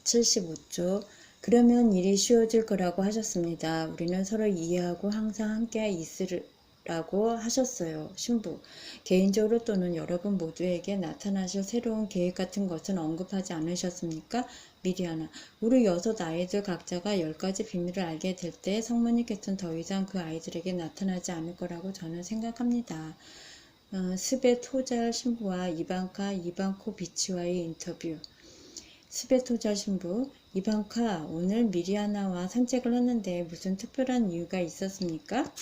75쪽. 그러면 일이 쉬워질 거라고 하셨습니다. 우리는 서로 이해하고 항상 함께 있으라고 하셨어요. 신부. 개인적으로 또는 여러분 모두에게 나타나실 새로운 계획 같은 것은 언급하지 않으셨습니까? 미리아나. 우리 6 아이들 각자가 10가지 비밀을 알게 될 때 성모님께서는 더 이상 그 아이들에게 나타나지 않을 거라고 저는 생각합니다. 스베토잘 신부와 이방코비치와의 인터뷰. 스베토잘 신부. 이방카, 오늘 미리아나와 산책을 했는데 무슨 특별한 이유가 있었습니까?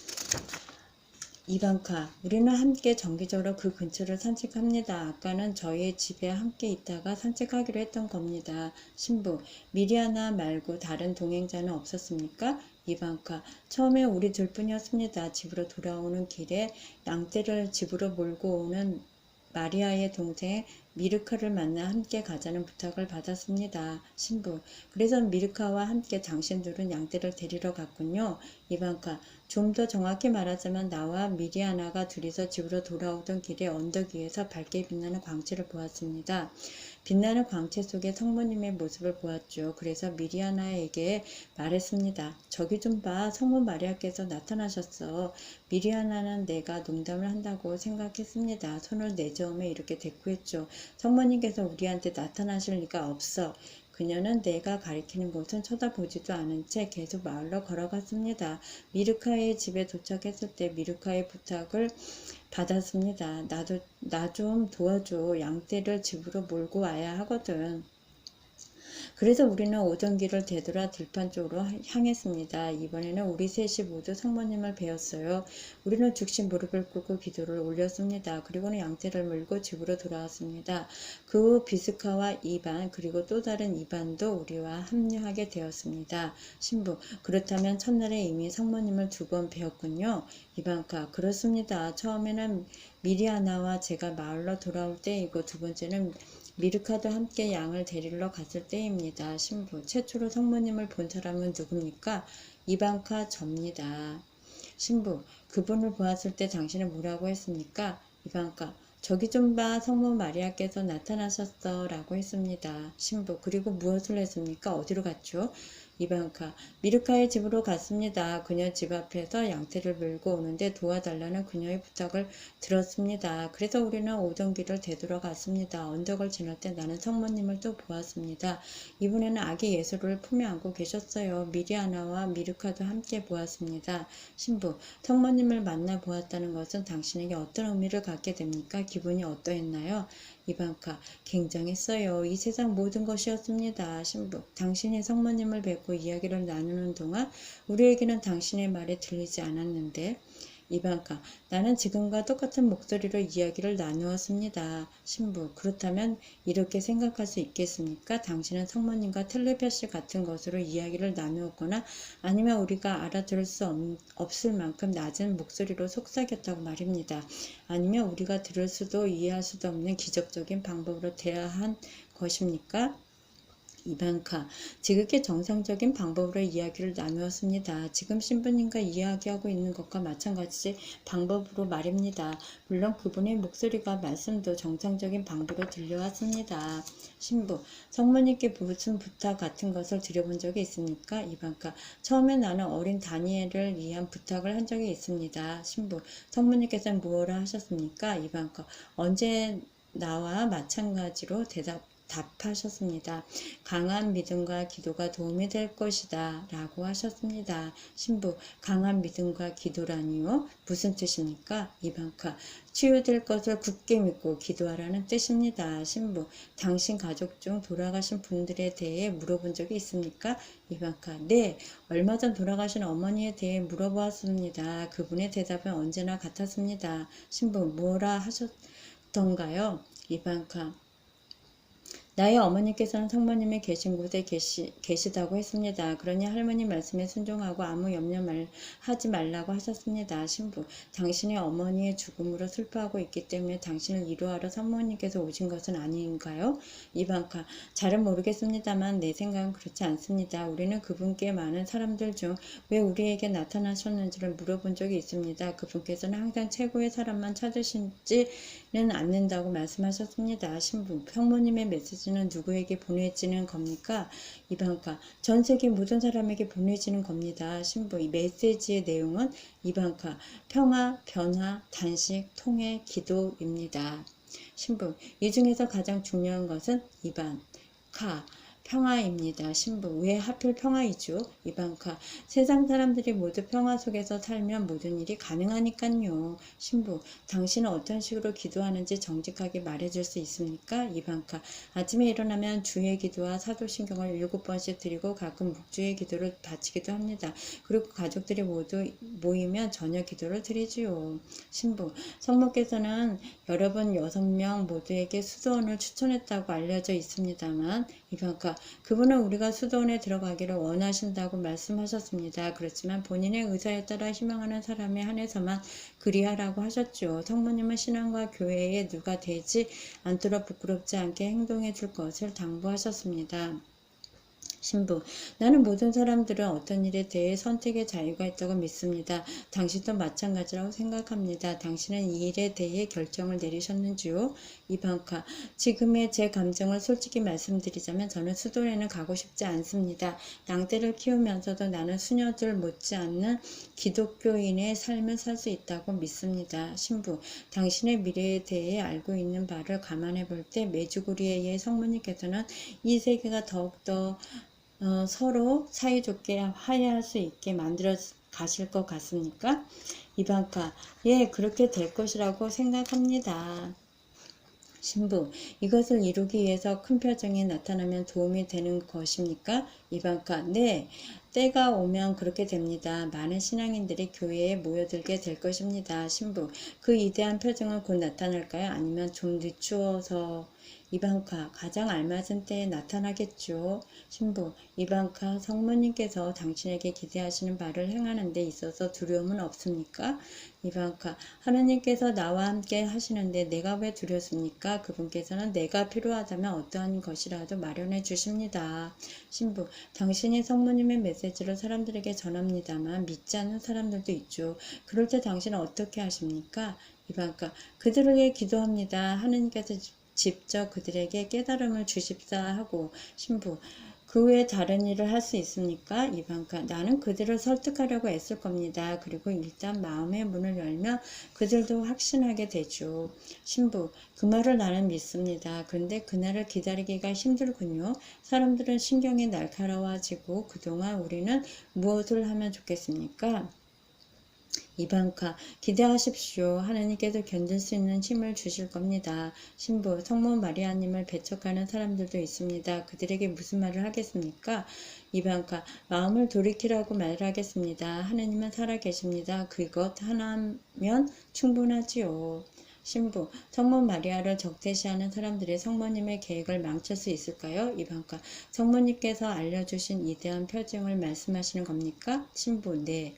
이방카, 우리는 함께 정기적으로 그 근처를 산책합니다. 아까는 저희 집에 함께 있다가 산책하기로 했던 겁니다. 신부, 미리아나 말고 다른 동행자는 없었습니까? 이방카, 처음에 우리 둘뿐이었습니다. 집으로 돌아오는 길에 양떼를 집으로 몰고 오는 마리아의 동생 미르카를 만나 함께 가자는 부탁을 받았습니다. 신부, 그래서 미르카와 함께 당신들은 양떼를 데리러 갔군요. 이방카, 좀 더 정확히 말하자면 나와 미리아나가 둘이서 집으로 돌아오던 길에 언덕 위에서 밝게 빛나는 광채를 보았습니다. 빛나는 광채 속에 성모님의 모습을 보았죠. 그래서 미리아나에게 말했습니다. 저기 좀 봐. 성모 마리아께서 나타나셨어. 미리아나는 내가 농담을 한다고 생각했습니다. 손을 내저으며 이렇게 대꾸했죠. 성모님께서 우리한테 나타나실 리가 없어. 그녀는 내가 가리키는 곳은 쳐다보지도 않은 채 계속 마을로 걸어갔습니다. 미르카의 집에 도착했을 때 미르카의 부탁을 받았습니다. 나 좀 도와줘. 양떼를 집으로 몰고 와야 하거든. 그래서 우리는 오던 길을 되돌아 들판 쪽으로 향했습니다. 이번에는 우리 셋이 모두 성모님을 뵈었어요. 우리는 즉시 무릎을 꿇고 기도를 올렸습니다. 그리고는 양떼를 물고 집으로 돌아왔습니다. 그 후 비스카와 이반 그리고 또 다른 이반도 우리와 합류하게 되었습니다. 신부, 그렇다면 첫날에 이미 성모님을 2번 뵈었군요. 이반카, 그렇습니다. 처음에는 미리아나와 제가 마을로 돌아올 때이고 두 번째는 미르카도 함께 양을 데리러 갔을 때입니다. 신부, 최초로 성모님을 본 사람은 누굽니까? 이방카 접니다. 신부, 그분을 보았을 때 당신은 뭐라고 했습니까? 이방카, 저기 좀 봐. 성모 마리아께서 나타나셨어 라고 했습니다. 신부, 그리고 무엇을 했습니까? 어디로 갔죠? 이방카, 미르카의 집으로 갔습니다. 그녀 집 앞에서 양떼를 밀고 오는데 도와달라는 그녀의 부탁을 들었습니다. 그래서 우리는 오던 길을 되돌아갔습니다. 언덕을 지날 때 나는 성모님을 또 보았습니다. 이번에는 아기 예수를 품에 안고 계셨어요. 미리아나와 미르카도 함께 보았습니다. 신부, 성모님을 만나 보았다는 것은 당신에게 어떤 의미를 갖게 됩니까? 기분이 어떠했나요? 이방카, 굉장했어요. 이 세상 모든 것이었습니다. 신부, 당신이 성모님을 뵙고 이야기를 나누는 동안 우리에게는 당신의 말이 들리지 않았는데. 이방카, 나는 지금과 똑같은 목소리로 이야기를 나누었습니다. 신부, 그렇다면 이렇게 생각할 수 있겠습니까? 당신은 성모님과 텔레파시 같은 것으로 이야기를 나누었거나 아니면 우리가 알아들을 수 없을 만큼 낮은 목소리로 속삭였다고 말입니다. 아니면 우리가 들을 수도 이해할 수도 없는 기적적인 방법으로 대화한 것입니까? 이방카, 지극히 정상적인 방법으로 이야기를 나누었습니다. 지금 신부님과 이야기하고 있는 것과 마찬가지 방법으로 말입니다. 물론 그분의 목소리가 말씀도 정상적인 방법으로 들려왔습니다. 신부, 성모님께 무슨 부탁 같은 것을 드려본 적이 있습니까? 이방카, 처음에 나는 어린 다니엘을 위한 부탁을 한 적이 있습니다. 신부, 성모님께서는 무엇을 하셨습니까? 이방카, 언제 나와 마찬가지로 답하셨습니다. 강한 믿음과 기도가 도움이 될 것이다 라고 하셨습니다. 신부, 강한 믿음과 기도라니요? 무슨 뜻입니까? 이방카, 치유될 것을 굳게 믿고 기도하라는 뜻입니다. 신부, 당신 가족 중 돌아가신 분들에 대해 물어본 적이 있습니까? 이방카, 네, 얼마 전 돌아가신 어머니에 대해 물어보았습니다. 그분의 대답은 언제나 같았습니다. 신부, 뭐라 하셨던가요? 이방카, 나의 어머니께서는 성모님이 계신 곳에 계시다고 했습니다. 그러니 할머니 말씀에 순종하고 아무 염려 하지 말라고 하셨습니다. 신부, 당신이 어머니의 죽음으로 슬퍼하고 있기 때문에 당신을 위로하러 성모님께서 오신 것은 아닌가요? 이방카, 잘은 모르겠습니다만 내 생각은 그렇지 않습니다. 우리는 그분께 많은 사람들 중 왜 우리에게 나타나셨는지를 물어본 적이 있습니다. 그분께서는 항상 최고의 사람만 찾으신지 않는다고 말씀하셨습니다. 신부, 성모님의 메시지는 누구에게 보내지는 겁니까? 이방카, 전 세계 모든 사람에게 보내지는 겁니다. 신부, 이 메시지의 내용은 이방카, 평화, 변화, 단식, 통해, 기도입니다. 신부, 이 중에서 가장 중요한 것은 이방카, 평화입니다. 신부, 왜 하필 평화이죠? 이방카, 세상 사람들이 모두 평화 속에서 살면 모든 일이 가능하니까요. 신부, 당신은 어떤 식으로 기도하는지 정직하게 말해줄 수 있습니까? 이방카, 아침에 일어나면 주의 기도와 사도신경을 7번씩 드리고 가끔 묵주의 기도를 바치기도 합니다. 그리고 가족들이 모두 모이면 저녁 기도를 드리지요. 신부, 성모께서는 여러분 6명 모두에게 수도원을 추천했다고 알려져 있습니다만 이방카, 그분은 우리가 수도원에 들어가기를 원하신다고 말씀하셨습니다. 그렇지만 본인의 의사에 따라 희망하는 사람에 한해서만 그리하라고 하셨죠. 성모님은 신앙과 교회에 누가 되지 않도록 부끄럽지 않게 행동해 줄 것을 당부하셨습니다. 신부, 나는 모든 사람들은 어떤 일에 대해 선택의 자유가 있다고 믿습니다. 당신도 마찬가지라고 생각합니다. 당신은 이 일에 대해 결정을 내리셨는지요? 이방카, 지금의 제 감정을 솔직히 말씀드리자면 저는 수도원에는 가고 싶지 않습니다. 양떼를 키우면서도 나는 수녀들 못지않는 기독교인의 삶을 살 수 있다고 믿습니다. 신부, 당신의 미래에 대해 알고 있는 바를 감안해 볼 때 메주구리의 성모님께서는 이 세계가 더욱더 서로 사이좋게 화해할 수 있게 만들어 가실 것 같습니까? 이방카, 예, 그렇게 될 것이라고 생각합니다. 신부, 이것을 이루기 위해서 큰 표정이 나타나면 도움이 되는 것입니까? 이방카, 네, 때가 오면 그렇게 됩니다. 많은 신앙인들이 교회에 모여들게 될 것입니다. 신부, 그 위대한 표정은 곧 나타날까요? 아니면 좀 늦추어서? 이방카, 가장 알맞은 때에 나타나겠죠. 신부, 이방카, 성모님께서 당신에게 기대하시는 바를 행하는 데 있어서 두려움은 없습니까? 이방카, 하나님께서 나와 함께 하시는데 내가 왜 두렵습니까? 그분께서는 내가 필요하다면 어떠한 것이라도 마련해 주십니다. 신부, 당신이 성모님의 메시지를 사람들에게 전합니다만 믿지 않는 사람들도 있죠. 그럴 때 당신은 어떻게 하십니까? 이방카, 그들을 위해 기도합니다. 하나님께서 직접 그들에게 깨달음을 주십사 하고. 신부, 그 외에 다른 일을 할 수 있습니까? 이방카, 나는 그들을 설득하려고 애쓸 겁니다. 그리고 일단 마음의 문을 열면 그들도 확신하게 되죠. 신부, 그 말을 나는 믿습니다. 그런데 그날을 기다리기가 힘들군요. 사람들은 신경이 날카로워지고 그동안 우리는 무엇을 하면 좋겠습니까? 이방카, 기대하십시오. 하나님께서 견딜 수 있는 힘을 주실 겁니다. 신부, 성모 마리아님을 배척하는 사람들도 있습니다. 그들에게 무슨 말을 하겠습니까? 이방카, 마음을 돌이키라고 말하겠습니다. 하나님은 살아계십니다. 그것 하나면 충분하지요. 신부, 성모 마리아를 적대시하는 사람들이 성모님의 계획을 망칠 수 있을까요? 이방카, 성모님께서 알려주신 이대한 표징을 말씀하시는 겁니까? 신부, 네.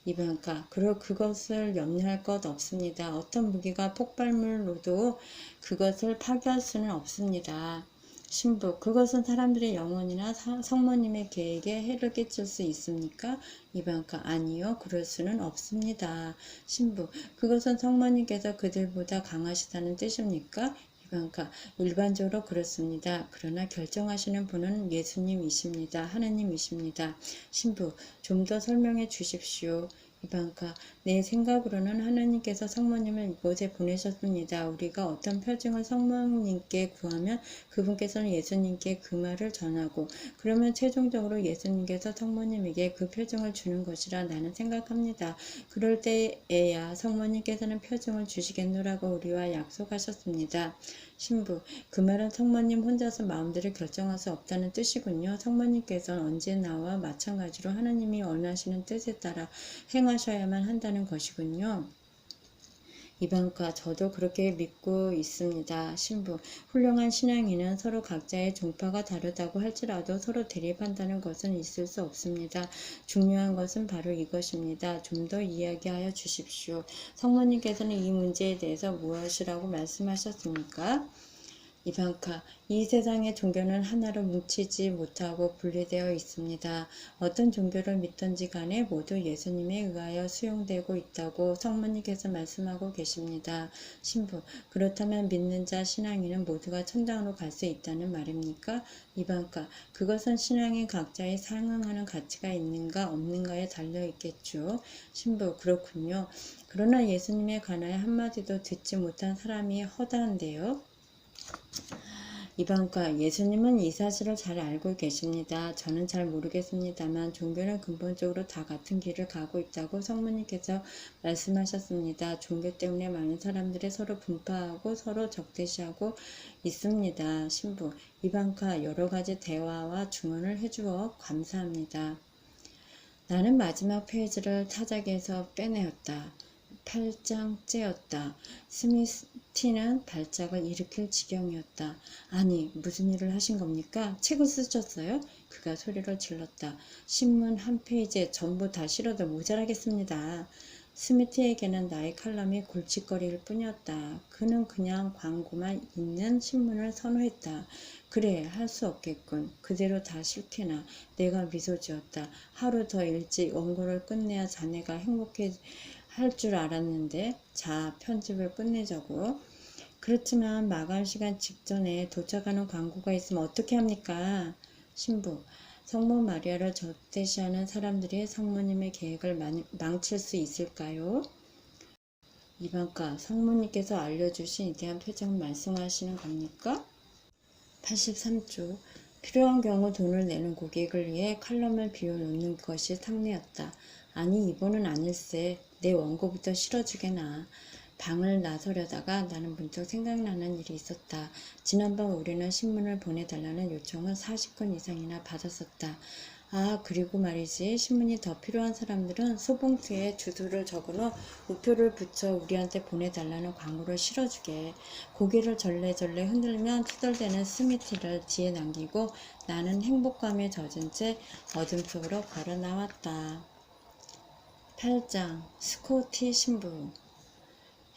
이방카, 그것을 염려할 것 없습니다. 어떤 무기가 폭발물로도 그것을 파괴할 수는 없습니다. 신부, 그것은 사람들의 영혼이나 성모님의 계획에 해를 끼칠 수 있습니까? 이방카, 아니요, 그럴 수는 없습니다. 신부, 그것은 성모님께서 그들보다 강하시다는 뜻입니까? 이방카, 일반적으로 그렇습니다. 그러나 결정하시는 분은 예수님이십니다. 하느님이십니다. 신부, 좀 더 설명해 주십시오. 이방카, 내 생각으로는 하나님께서 성모님을 이곳에 보내셨습니다. 우리가 어떤 표징을 성모님께 구하면 그분께서는 예수님께 그 말을 전하고, 그러면 최종적으로 예수님께서 성모님에게 그 표징을 주는 것이라 나는 생각합니다. 그럴 때에야 성모님께서는 표징을 주시겠노라고 우리와 약속하셨습니다. 신부, 그 말은 성모님 혼자서 마음대로 결정할 수 없다는 뜻이군요. 성모님께서는 언제 나와 마찬가지로 하나님이 원하시는 뜻에 따라 행하셔야만 한다는 것이군요. 이방카, 저도 그렇게 믿고 있습니다. 신부, 훌륭한 신앙인은 서로 각자의 종파가 다르다고 할지라도 서로 대립한다는 것은 있을 수 없습니다. 중요한 것은 바로 이것입니다. 좀 더 이야기하여 주십시오. 성모님께서는 이 문제에 대해서 무엇이라고 말씀하셨습니까? 이방카, 이 세상의 종교는 하나로 뭉치지 못하고 분리되어 있습니다. 어떤 종교를 믿든지 간에 모두 예수님에 의하여 수용되고 있다고 성모님께서 말씀하고 계십니다. 신부, 그렇다면 믿는 자 신앙인은 모두가 천당으로 갈 수 있다는 말입니까? 이방카, 그것은 신앙인 각자의 상응하는 가치가 있는가 없는가에 달려 있겠죠. 신부, 그렇군요. 그러나 예수님에 관하여 한마디도 듣지 못한 사람이 허다한데요. 이방과 예수님은 이 사실을 잘 알고 계십니다. 저는 잘 모르겠습니다만 종교는 근본적으로 다 같은 길을 가고 있다고 성모님께서 말씀하셨습니다. 종교 때문에 많은 사람들이 서로 분파하고 서로 적대시하고 있습니다. 신부, 이방과 여러 가지 대화와 증언을 해주어 감사합니다. 나는 마지막 페이지를 타자기에서 빼내었다. 8장째였다. 스미티는 발작을 일으킬 지경이었다. 아니, 무슨 일을 하신 겁니까? 책을 쓰셨어요? 그가 소리를 질렀다. 신문 한 페이지에 전부 다 실어도 모자라겠습니다. 스미트에게는 나의 칼럼이 골칫거리일 뿐이었다. 그는 그냥 광고만 있는 신문을 선호했다. 그래, 할 수 없겠군. 그대로 다 싫게나. 내가 미소 지었다. 하루 더 일찍 원고를 끝내야 자네가 행복해 할 줄 알았는데. 자, 편집을 끝내자고. 그렇지만 마감 시간 직전에 도착하는 광고가 있으면 어떻게 합니까? 신부, 성모 마리아를 적대시하는 사람들이 성모님의 계획을 망칠 수 있을까요? 이방과, 성모님께서 알려주신 위대한 표정을 말씀하시는 겁니까? 83조. 필요한 경우 돈을 내는 고객을 위해 칼럼을 비워놓는 것이 상례였다. 아니, 이번은 아닐세. 내 원고부터 실어주게나. 방을 나서려다가 나는 문득 생각나는 일이 있었다. 지난번 우리는 신문을 보내달라는 요청을 40건 이상이나 받았었다. 아, 그리고 말이지. 신문이 더 필요한 사람들은 소봉투에 주소를 적어놓은 우표를 붙여 우리한테 보내달라는 광고를 실어주게. 고개를 절레절레 흔들면 투덜대는 스미티를 뒤에 남기고 나는 행복감에 젖은 채 어둠 속으로 걸어 나왔다. 8장 스코티 신부.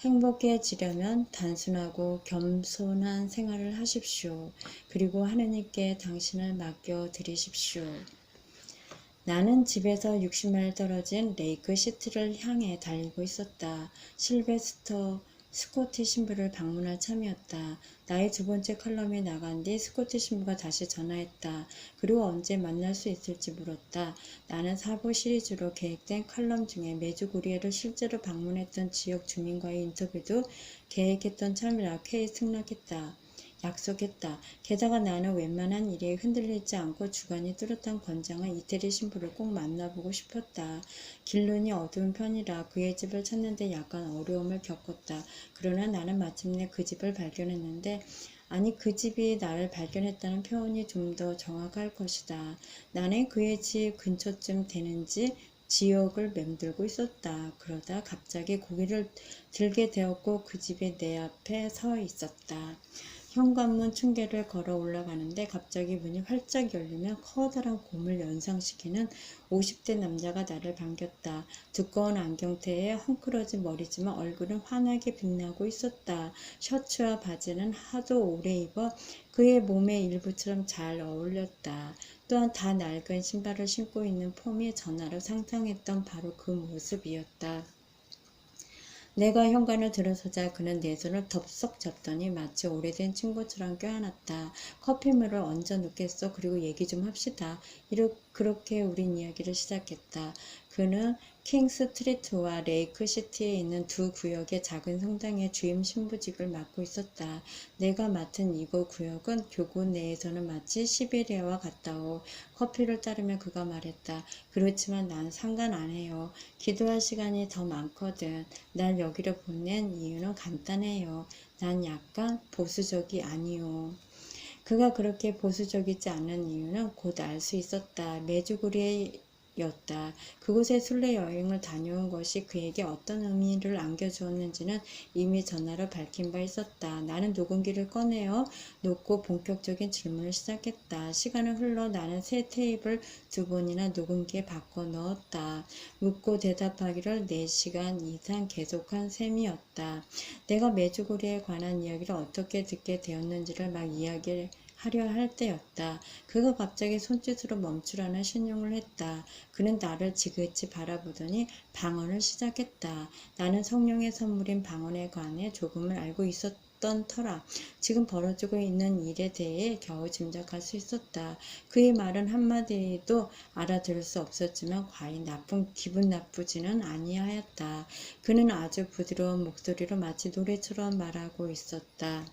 행복해지려면 단순하고 겸손한 생활을 하십시오. 그리고 하느님께 당신을 맡겨 드리십시오. 나는 집에서 60마일 떨어진 레이크 시티를 향해 달리고 있었다. 실베스터 스코티 신부를 방문할 참이었다. 나의 두 번째 칼럼이 나간 뒤 스코티 신부가 다시 전화했다. 그리고 언제 만날 수 있을지 물었다. 나는 4부 시리즈로 계획된 칼럼 중에 매주 고리에를 실제로 방문했던 지역 주민과의 인터뷰도 계획했던 참이라 쾌히 승낙했다. 약속했다. 게다가 나는 웬만한 일에 흔들리지 않고 주관이 뚜렷한 권장한 이태리 신부를 꼭 만나보고 싶었다. 길눈이 어두운 편이라 그의 집을 찾는데 약간 어려움을 겪었다. 그러나 나는 마침내 그 집을 발견했는데, 아니, 그 집이 나를 발견했다는 표현이 좀 더 정확할 것이다. 나는 그의 집 근처쯤 되는지 지역을 맴돌고 있었다. 그러다 갑자기 고개를 들게 되었고 그 집이 내 앞에 서 있었다. 현관문 층계를 걸어 올라가는데 갑자기 문이 활짝 열리며 커다란 곰을 연상시키는 50대 남자가 나를 반겼다. 두꺼운 안경테에 헝클어진 머리지만 얼굴은 환하게 빛나고 있었다. 셔츠와 바지는 하도 오래 입어 그의 몸의 일부처럼 잘 어울렸다. 또한 다 낡은 신발을 신고 있는 폼이 전화로 상상했던 바로 그 모습이었다. 내가 현관을 들어서자 그는 내 손을 덥석 잡더니 마치 오래된 친구처럼 껴안았다. 커피물을 얹어 놓겠어. 그리고 얘기 좀 합시다. 그렇게 우린 이야기를 시작했다. 그는 킹스트리트와 레이크시티에 있는 두 구역의 작은 성당의 주임 신부직을 맡고 있었다. 내가 맡은 이곳 구역은 교구 내에서는 마치 시베리아와 같다오. 커피를 따르며 그가 말했다. 그렇지만 난 상관 안 해요. 기도할 시간이 더 많거든. 날 여기로 보낸 이유는 간단해요. 난 약간 보수적이 아니요. 그가 그렇게 보수적이지 않은 이유는 곧 알 수 있었다. 매주 고리에 였다. 그곳에 순례 여행을 다녀온 것이 그에게 어떤 의미를 안겨주었는지는 이미 전화로 밝힌 바 있었다. 나는 녹음기를 꺼내어 놓고 본격적인 질문을 시작했다. 시간은 흘러 나는 새 테이프를 2번이나 녹음기에 바꿔 넣었다. 묻고 대답하기를 4시간 이상 계속한 셈이었다. 내가 메주고리에 관한 이야기를 어떻게 듣게 되었는지를 막 이야기를 하려 할 때였다. 그가 갑자기 손짓으로 멈추라는 신용을 했다. 그는 나를 지그치 바라보더니 방언을 시작했다. 나는 성령의 선물인 방언에 관해 조금을 알고 있었던 터라 지금 벌어지고 있는 일에 대해 겨우 짐작할 수 있었다. 그의 말은 한마디도 알아들을 수 없었지만 과히 기분 나쁘지는 아니하였다. 그는 아주 부드러운 목소리로 마치 노래처럼 말하고 있었다.